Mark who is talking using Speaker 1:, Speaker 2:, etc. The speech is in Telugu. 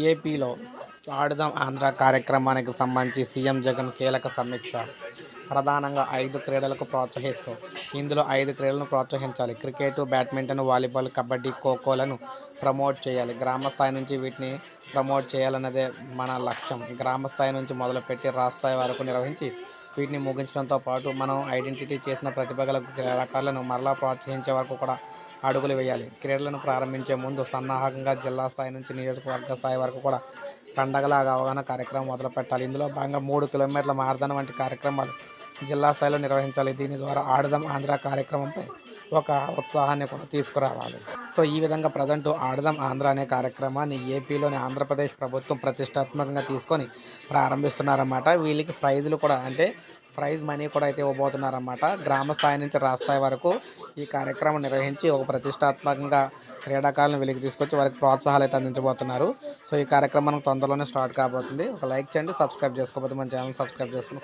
Speaker 1: ఏపీలో ఆడుదాం ఆంధ్ర కార్యక్రమానికి సంబంధించి సీఎం జగన్ కీలక సమీక్ష. ప్రధానంగా 5 క్రీడలకు ప్రోత్సహిస్తూ ఇందులో 5 క్రీడలను ప్రోత్సహించాలి. క్రికెట్, బ్యాడ్మింటన్, వాలీబాల్, కబడ్డీ, ఖోఖోలను ప్రమోట్ చేయాలి. గ్రామ స్థాయి నుంచి వీటిని ప్రమోట్ చేయాలన్నదే మన లక్ష్యం. గ్రామ స్థాయి నుంచి మొదలుపెట్టి రాష్ట్ర స్థాయి వరకు నిర్వహించి వీటిని ముగించడంతో పాటు మనం ఐడెంటిటీ చేసిన ప్రతిభ గల క్రీడాకారులను మరలా ప్రోత్సహించే వరకు కూడా అడుగులు వేయాలి. క్రీడలను ప్రారంభించే ముందు సన్నాహకంగా జిల్లా స్థాయి నుంచి నియోజకవర్గ స్థాయి వరకు కూడా పండగలాగా అవగాహన కార్యక్రమం మొదలుపెట్టాలి. ఇందులో భాగంగా 3 కిలోమీటర్ల మారథాన్ వంటి కార్యక్రమాలు జిల్లా స్థాయిలో నిర్వహించాలి. దీని ద్వారా ఆడుదాం ఆంధ్ర కార్యక్రమంపై ఒక ఉత్సాహాన్ని కూడా తీసుకురావాలి. సో ఈ విధంగా ప్రజెంట్ ఆడుదాం ఆంధ్ర అనే కార్యక్రమాన్ని ఏపీలోని ఆంధ్రప్రదేశ్ ప్రభుత్వం ప్రతిష్టాత్మకంగా తీసుకొని ప్రారంభిస్తున్నారన్నమాట. వీళ్ళకి ప్రైజులు కూడా అంటే ప్రైజ్ మనీ కూడా అయితే ఇవ్వబోతున్నారన్నమాట. గ్రామ స్థాయి నుంచి రాష్ట్ర స్థాయి వరకు ఈ కార్యక్రమం నిర్వహించి ఒక ప్రతిష్టాత్మకంగా క్రీడాకారులను వెలికి తీసుకొచ్చి వారికి ప్రోత్సాహాలు అయితే అందించబోతున్నారు. సో ఈ కార్యక్రమం తొందరలోనే స్టార్ట్ కాబోతుంది. ఒక లైక్ చేయండి, సబ్స్క్రైబ్ చేసుకోకపోతే మన ఛానల్ సబ్స్క్రైబ్ చేసుకుని